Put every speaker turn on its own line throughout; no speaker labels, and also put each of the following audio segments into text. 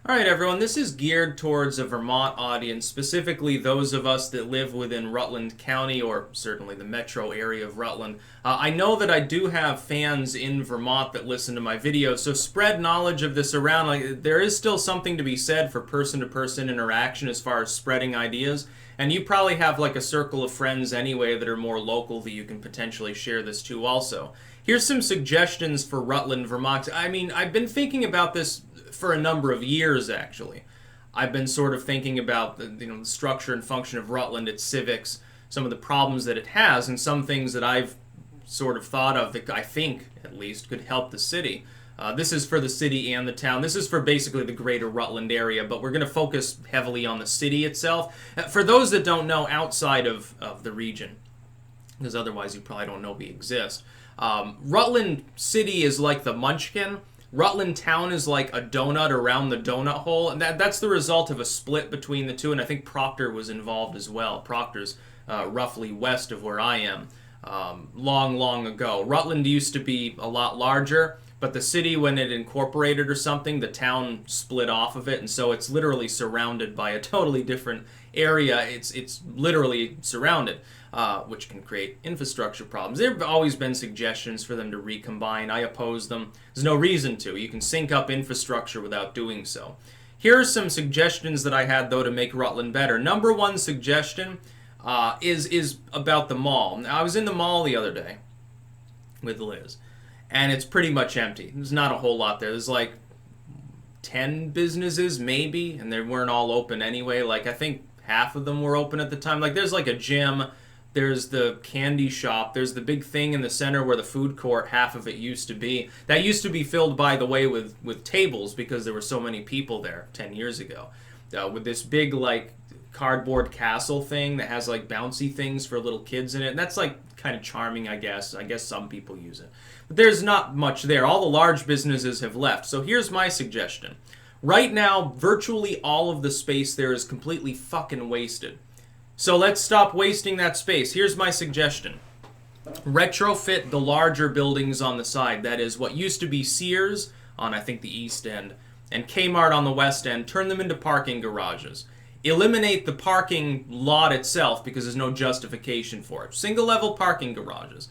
All right, everyone, this is geared towards a Vermont audience, specifically those of us that live within Rutland County, or certainly the metro area of Rutland. I know that I do have fans in Vermont that listen to my videos, so spread knowledge of this around. There is still something to be said for person-to-person interaction as far as spreading ideas, and you probably have like a circle of friends anyway that are more local that you can potentially share this to also. Here's some suggestions for Rutland, Vermont. I mean, I've been thinking about this for a number of years, actually. I've been sort of thinking about the structure and function of Rutland, its civics, some of the problems that it has, and some things that I've sort of thought of that I think, at least, could help the city. This is for the city and the town. This is for basically the greater Rutland area, but we're going to focus heavily on the city itself. For those that don't know, outside of the region, because otherwise you probably don't know we exist, Rutland City is like the Munchkin. Rutland Town is like a donut around the donut hole, and that's the result of a split between the two, and I think Proctor was involved as well. Proctor's roughly west of where I am, long ago. Rutland used to be a lot larger, but the city, when it incorporated or something, the town split off of it, and so it's literally surrounded by a totally different area. It's literally surrounded, which can create infrastructure problems. There have always been suggestions for them to recombine. I oppose them. There's no reason to. You can sync up infrastructure without doing so. Here are some suggestions that I had, though, to make Rutland better. Number one suggestion is about the mall. Now, I was in the mall the other day with Liz, and it's pretty much empty. There's not a whole lot there. There's like 10 businesses, maybe, and they weren't all open anyway. Like, I think half of them were open at the time. Like, there's like a gym, there's the candy shop, there's the big thing in the center where the food court, half of it used to be. That used to be filled, by the way, with tables because there were so many people there 10 years ago. With this big, like, cardboard castle thing that has, like, bouncy things for little kids in it. And that's, like, kind of charming, I guess. I guess some people use it. But there's not much there. All the large businesses have left. So here's my suggestion. Right now, virtually all of the space there is completely fucking wasted. So let's stop wasting that space. Here's my suggestion. Retrofit the larger buildings on the side. That is what used to be Sears on, I think, the east end, and Kmart on the west end. Turn them into parking garages. Eliminate the parking lot itself because there's no justification for it. Single-level parking garages.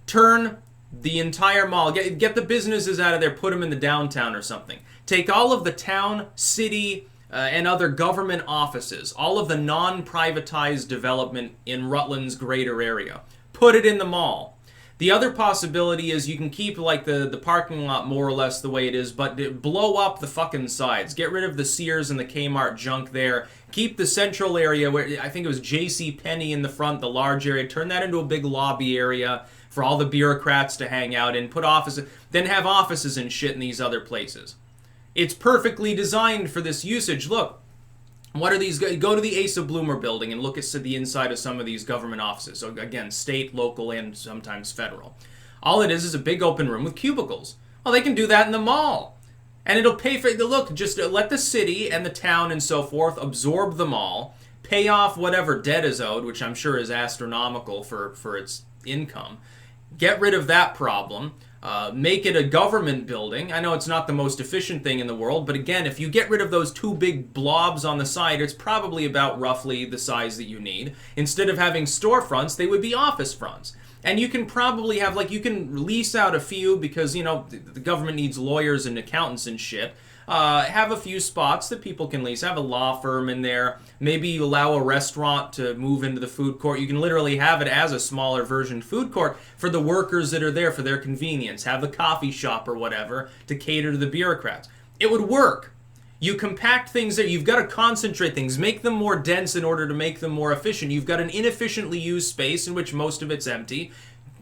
Turn the entire mall, get the businesses out of there, put them in the downtown or something. Take all of the town, city, and other government offices, all of the non-privatized development in Rutland's greater area. Put it in the mall. The other possibility is you can keep like the parking lot more or less the way it is, but blow up the fucking sides. Get rid of the Sears and the Kmart junk there. Keep the central area where I think it was J.C. Penney in the front, the large area. Turn that into a big lobby area for all the bureaucrats to hang out in. Put offices, then have offices and shit in these other places. It's perfectly designed for this usage. Look, what are these? Go to the Asa Bloomer building and look at the inside of some of these government offices. So again, state, local, and sometimes federal. All it is a big open room with cubicles. Well, they can do that in the mall. And it'll pay for the look. Just let the city and the town and so forth absorb the mall, pay off whatever debt is owed, which I'm sure is astronomical for its income. Get rid of that problem. Make it a government building. I know it's not the most efficient thing in the world, but again, if you get rid of those two big blobs on the side, it's probably about roughly the size that you need. Instead of having storefronts, they would be office fronts. And you can probably have, like, you can lease out a few because, you know, the government needs lawyers and accountants and shit. Have a few spots that people can lease. Have a law firm in there. Maybe you allow a restaurant to move into the food court. You can literally have it as a smaller version food court for the workers that are there for their convenience. Have a coffee shop or whatever to cater to the bureaucrats. It would work. You compact things there. You've got to concentrate things. Make them more dense in order to make them more efficient. You've got an inefficiently used space in which most of it's empty.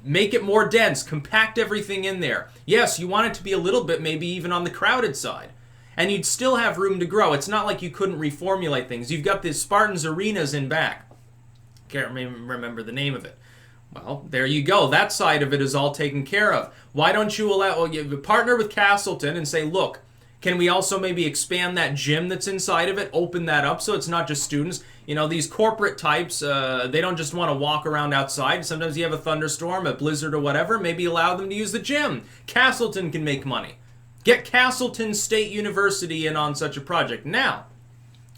Make it more dense. Compact everything in there. Yes, you want it to be a little bit maybe even on the crowded side. And you'd still have room to grow. It's not like you couldn't reformulate things. You've got the Spartans Arenas in back. Can't remember the name of it. Well, there you go. That side of it is all taken care of. Why don't you you partner with Castleton and say, look, can we also maybe expand that gym that's inside of it, open that up so it's not just students? You know, these corporate types, they don't just want to walk around outside. Sometimes you have a thunderstorm, a blizzard or whatever. Maybe allow them to use the gym. Castleton can make money. Get Castleton State University in on such a project. Now,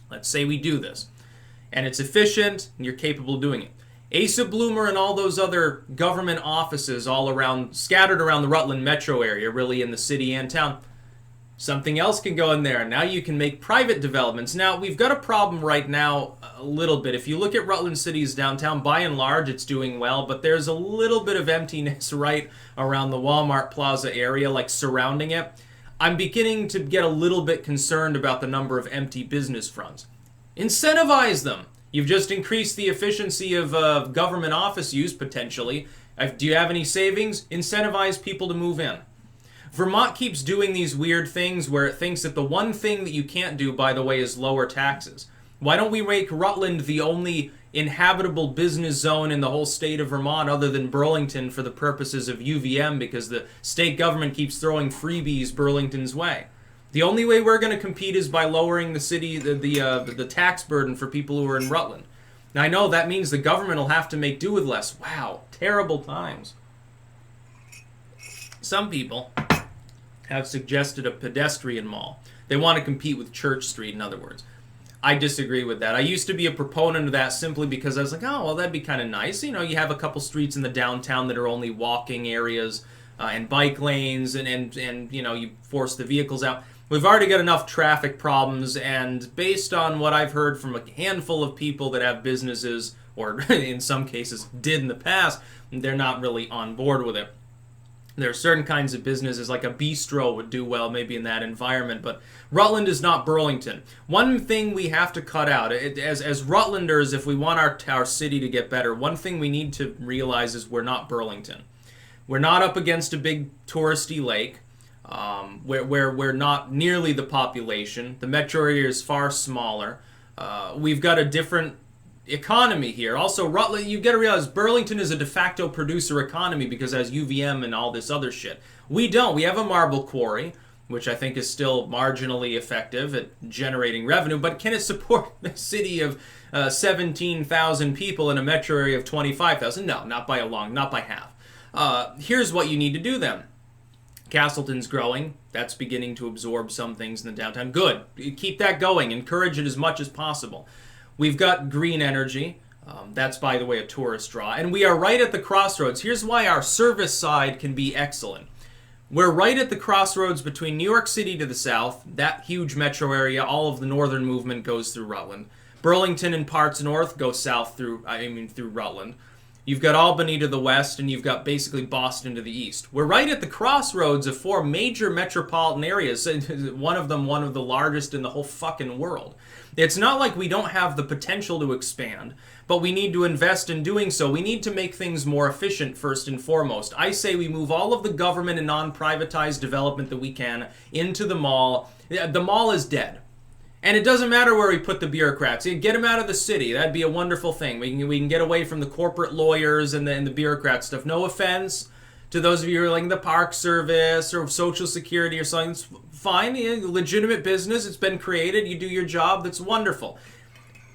let's say we do this, and it's efficient, and you're capable of doing it. Asa Bloomer and all those other government offices all around, scattered around the Rutland metro area, really in the city and town. Something else can go in there. Now you can make private developments. Now, we've got a problem right now a little bit. If you look at Rutland City's downtown, by and large, it's doing well, but there's a little bit of emptiness right around the Walmart Plaza area, like surrounding it. I'm beginning to get a little bit concerned about the number of empty business fronts. Incentivize them. You've just increased the efficiency of government office use, potentially. Do you have any savings? Incentivize people to move in. Vermont keeps doing these weird things where it thinks that the one thing that you can't do, by the way, is lower taxes. Why don't we make Rutland the only inhabitable business zone in the whole state of Vermont other than Burlington for the purposes of UVM, because the state government keeps throwing freebies Burlington's way? The only way we're going to compete is by lowering the tax burden for people who are in Rutland. Now, I know that means the government will have to make do with less. Wow, terrible times. Some people have suggested a pedestrian mall. They want to compete with Church Street, in other words. I disagree with that. I used to be a proponent of that simply because I was like, oh, well, that'd be kind of nice. You know, you have a couple streets in the downtown that are only walking areas and bike lanes, and you know, you force the vehicles out. We've already got enough traffic problems, and based on what I've heard from a handful of people that have businesses, or in some cases did in the past, they're not really on board with it. There are certain kinds of businesses, like a bistro would do well maybe in that environment, but Rutland is not Burlington. One thing we have to cut out, as Rutlanders, if we want our city to get better, one thing we need to realize is we're not Burlington. We're not up against a big touristy lake. Where we're not nearly the population. The metro area is far smaller. We've got a different economy here. Also, Rutland, you've got to realize Burlington is a de facto producer economy because it has UVM and all this other shit. We don't. We have a marble quarry, which I think is still marginally effective at generating revenue, but can it support a city of 17,000 people in a metro area of 25,000? No, not by half. Here's what you need to do then. Castleton's growing. That's beginning to absorb some things in the downtown. Good. Keep that going. Encourage it as much as possible. We've got green energy. That's, by the way, a tourist draw. And we are right at the crossroads. Here's why our service side can be excellent. We're right at the crossroads between New York City to the south, that huge metro area. All of the northern movement goes through Rutland. Burlington and parts north go south through Rutland. You've got Albany to the west, and you've got basically Boston to the east. We're right at the crossroads of four major metropolitan areas, one of them one of the largest in the whole fucking world. It's not like we don't have the potential to expand, but we need to invest in doing so. We need to make things more efficient first and foremost. I say we move all of the government and non-privatized development that we can into the mall. The mall is dead. And it doesn't matter where we put the bureaucrats. Get them out of the city. That'd be a wonderful thing. We can get away from the corporate lawyers and the bureaucrat stuff. No offense to those of you who are like the Park Service or Social Security or something. It's fine. Legitimate business. It's been created. You do your job. That's wonderful.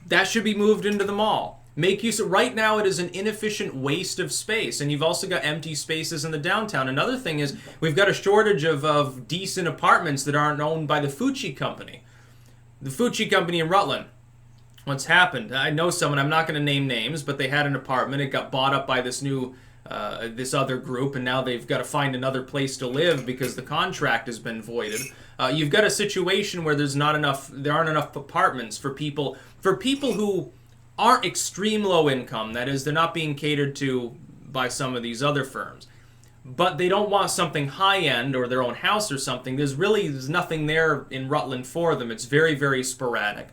That should be moved into the mall. Make use of. Right now, it is an inefficient waste of space, and you've also got empty spaces in the downtown. Another thing is we've got a shortage of decent apartments that aren't owned by the Fucci Company. The Fucci Company in Rutland. What's happened? I know someone, I'm not going to name names, but they had an apartment. It got bought up by this other group, and now they've got to find another place to live because the contract has been voided. You've got a situation where there aren't enough apartments for people who aren't extreme low income. That is, they're not being catered to by some of these other firms. But they don't want something high-end or their own house or something. There's nothing there in Rutland for them. It's very, very sporadic.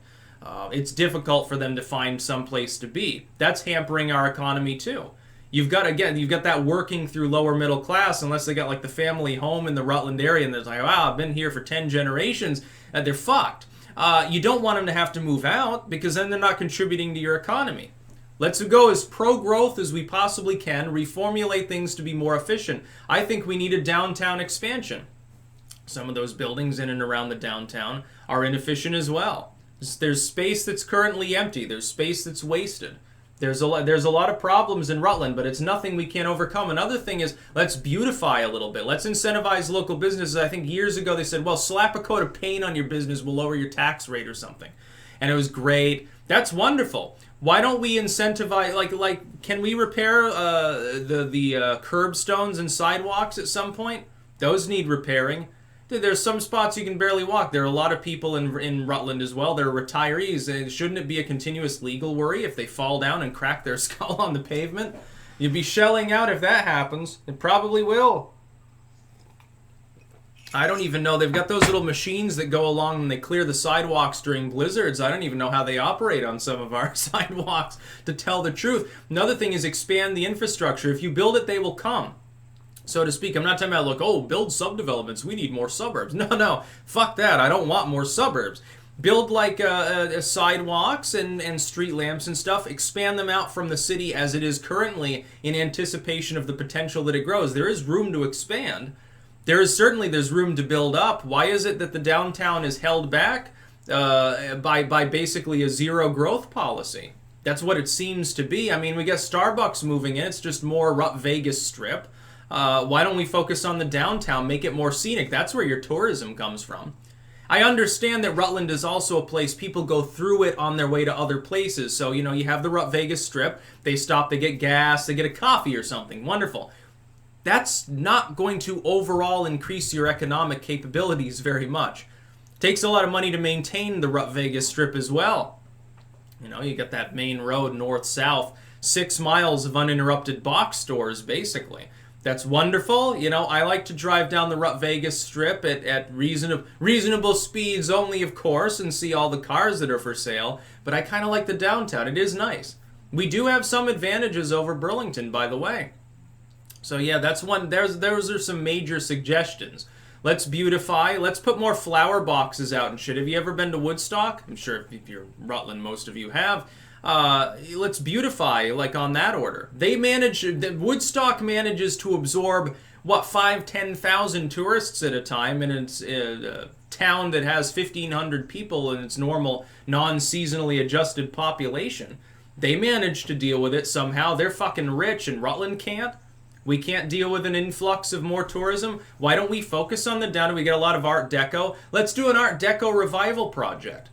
It's difficult for them to find some place to be. That's hampering our economy, too. You've got that working through lower middle class, unless they got like the family home in the Rutland area and they're like, wow, I've been here for 10 generations. They're fucked. You don't want them to have to move out because then they're not contributing to your economy. Let's go as pro-growth as we possibly can, reformulate things to be more efficient. I think we need a downtown expansion. Some of those buildings in and around the downtown are inefficient as well. There's space that's currently empty. There's space that's wasted. There's a lot of problems in Rutland, but it's nothing we can't overcome. Another thing is, let's beautify a little bit. Let's incentivize local businesses. I think years ago they said, well, slap a coat of paint on your business will lower your tax rate or something. And it was great. That's wonderful. Why don't we incentivize, can we repair the curbstones and sidewalks at some point? Those need repairing. There's some spots you can barely walk. There are a lot of people in Rutland as well. They're retirees. Shouldn't it be a continuous legal worry if they fall down and crack their skull on the pavement? You'd be shelling out if that happens. It probably will. I don't even know. They've got those little machines that go along and they clear the sidewalks during blizzards. I don't even know how they operate on some of our sidewalks, to tell the truth. Another thing is expand the infrastructure. If you build it, they will come, so to speak. I'm not talking about, build subdevelopments. We need more suburbs. No. Fuck that. I don't want more suburbs. Build sidewalks and street lamps and stuff. Expand them out from the city as it is currently in anticipation of the potential that it grows. There is room to expand. There's room to build up. Why is it that the downtown is held back by basically a zero growth policy? That's what it seems to be. I mean, we got Starbucks moving in. It's just more Vegas Strip. Why don't we focus on the downtown, make it more scenic? That's where your tourism comes from. I understand that Rutland is also a place people go through it on their way to other places. So, you have the Vegas Strip. They stop, they get gas, they get a coffee or something. Wonderful. That's not going to overall increase your economic capabilities very much. It takes a lot of money to maintain the Vegas Strip as well. You got that main road north-south, 6 miles of uninterrupted box stores, basically. That's wonderful. I like to drive down the Vegas Strip at reasonable speeds only, of course, and see all the cars that are for sale. But I kind of like the downtown. It is nice. We do have some advantages over Burlington, by the way. So yeah, that's one. Those are some major suggestions. Let's beautify. Let's put more flower boxes out and shit. Have you ever been to Woodstock? I'm sure if you're Rutland, most of you have. Let's beautify, on that order. Woodstock manages to absorb, 5,000-10,000 tourists at a time, and it's a town that has 1,500 people in its normal, non-seasonally adjusted population. They manage to deal with it somehow. They're fucking rich, and Rutland can't. We can't deal with an influx of more tourism. Why don't we focus on the downtown? We get a lot of Art Deco. Let's do an Art Deco revival project.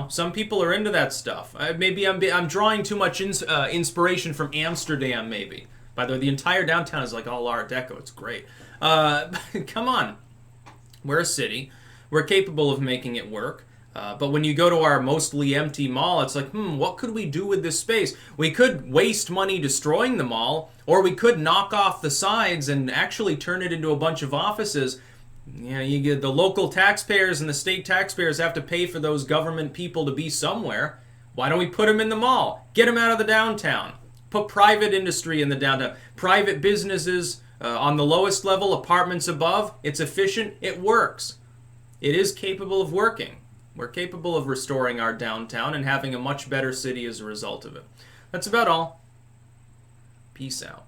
Some people are into that stuff. Maybe I'm drawing too much inspiration from Amsterdam, maybe. By the way, the entire downtown is all Art Deco. It's great. Come on. We're a city. We're capable of making it work. But when you go to our mostly empty mall, it's what could we do with this space? We could waste money destroying the mall, or we could knock off the sides and actually turn it into a bunch of offices. You get the local taxpayers and the state taxpayers have to pay for those government people to be somewhere. Why don't we put them in the mall? Get them out of the downtown. Put private industry in the downtown. Private businesses on the lowest level, apartments above. It's efficient. It works. It is capable of working. We're capable of restoring our downtown and having a much better city as a result of it. That's about all. Peace out.